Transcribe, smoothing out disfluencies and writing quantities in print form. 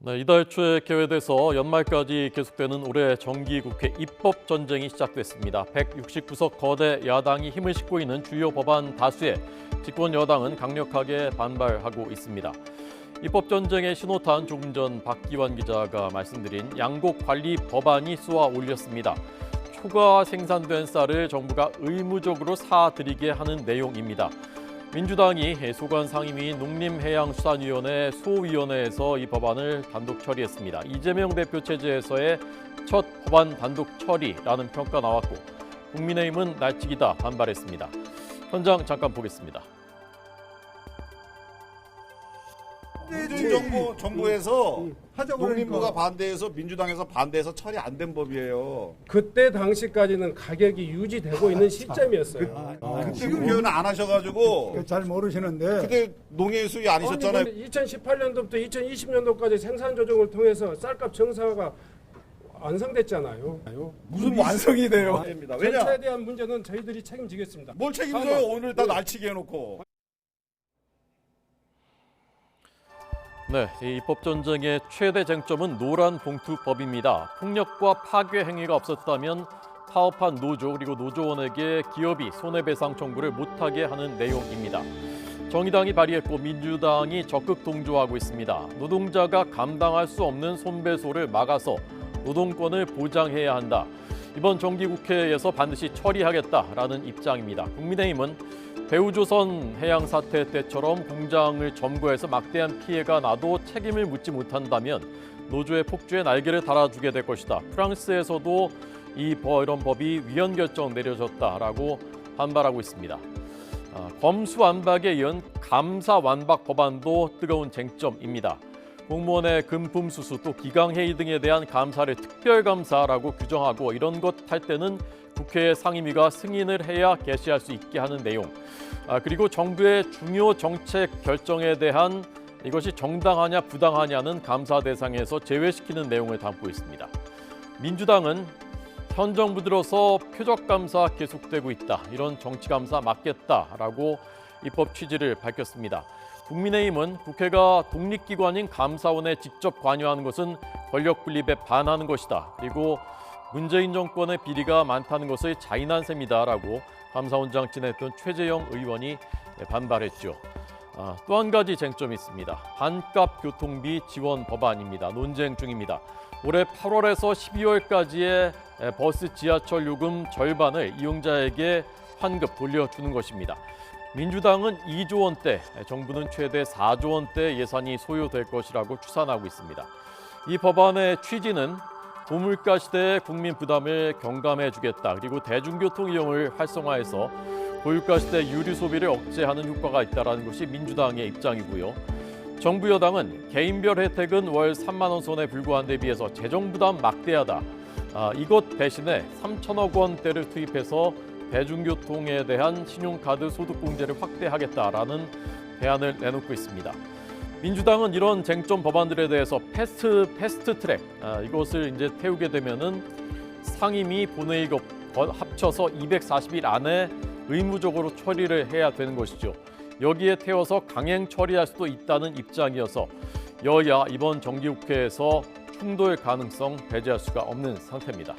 네, 이달 초에 개회돼서 연말까지 계속되는 올해 정기국회 입법 전쟁이 시작됐습니다. 169석 거대 야당이 힘을 싣고 있는 주요 법안 다수에 집권 여당은 강력하게 반발하고 있습니다. 입법 전쟁의 신호탄 조금 전 박기환 기자가 말씀드린 양곡 관리 법안이 쏘아 올렸습니다. 초과 생산된 쌀을 정부가 의무적으로 사들이게 하는 내용입니다. 민주당이 소관 상임위인 농림해양수산위원회 소위원회에서 이 법안을 단독 처리했습니다. 이재명 대표 체제에서의 첫 법안 단독 처리라는 평가 나왔고 국민의힘은 날치기다 반발했습니다. 현장 잠깐 보겠습니다. 정부에서 농림부가 반대해서 민주당에서 반대해서 처리 안 된 법이에요. 그때 당시까지는 가격이 유지되고 있는 시점이었어요. 지금 표현을 안 하셔가지고 잘 모르시는데 그때 농해 수위 아니셨잖아요. 2018년도부터 2020년도까지 생산 조정을 통해서 쌀값 정상화가 완성됐잖아요. 무슨 완성이 돼요? 왜냐? 전체에 대한 문제는 저희들이 책임지겠습니다. 뭘 책임져요? 오늘 다 날치기 해놓고. 네, 이 입법 전쟁의 최대 쟁점은 노란봉투법입니다. 폭력과 파괴 행위가 없었다면 파업한 노조 그리고 노조원에게 기업이 손해배상 청구를 못하게 하는 내용입니다. 정의당이 발의했고 민주당이 적극 동조하고 있습니다. 노동자가 감당할 수 없는 손배소를 막아서 노동권을 보장해야 한다. 이번 정기국회에서 반드시 처리하겠다라는 입장입니다. 국민의힘은 대우조선 해양 사태 때처럼 공장을 점거해서 막대한 피해가 나도 책임을 묻지 못한다면 노조의 폭주에 날개를 달아주게 될 것이다. 프랑스에서도 이런 법이 위헌 결정 내려졌다라고 반발하고 있습니다. 검수완박에 이은 감사완박 법안도 뜨거운 쟁점입니다. 공무원의 금품수수 또 기강회의 등에 대한 감사를 특별감사라고 규정하고 이런 것 할 때는 국회 상임위가 승인을 해야 개시할 수 있게 하는 내용. 그리고 정부의 중요 정책 결정에 대한 이것이 정당하냐 부당하냐는 감사 대상에서 제외시키는 내용을 담고 있습니다. 민주당은 현 정부 들어서 표적감사 계속되고 있다. 이런 정치감사 막겠다라고 입법 취지를 밝혔습니다. 국민의힘은 국회가 독립기관인 감사원에 직접 관여하는 것은 권력 분립에 반하는 것이다. 그리고 문재인 정권의 비리가 많다는 것의 자인한 셈이다라고 감사원장 지냈던 최재형 의원이 반발했죠. 또 한 가지 쟁점이 있습니다. 반값 교통비 지원 법안입니다. 논쟁 중입니다. 올해 8월에서 12월까지의 버스 지하철 요금 절반을 이용자에게 환급 돌려주는 것입니다. 민주당은 2조 원대, 정부는 최대 4조 원대 예산이 소요될 것이라고 추산하고 있습니다. 이 법안의 취지는 고물가 시대의 국민 부담을 경감해주겠다. 그리고 대중교통 이용을 활성화해서 고유가 시대 유류 소비를 억제하는 효과가 있다는 것이 민주당의 입장이고요. 정부 여당은 개인별 혜택은 월 3만 원 선에 불과한 데 비해서 재정 부담 막대하다. 이것 대신에 3천억 원대를 투입해서 대중교통에 대한 신용카드 소득공제를 확대하겠다라는 대안을 내놓고 있습니다. 민주당은 이런 쟁점 법안들에 대해서 패스트 트랙 이것을 이제 태우게 되면은 상임위 본회의가 합쳐서 240일 안에 의무적으로 처리를 해야 되는 것이죠. 여기에 태워서 강행 처리할 수도 있다는 입장이어서 여야 이번 정기국회에서 충돌 가능성 배제할 수가 없는 상태입니다.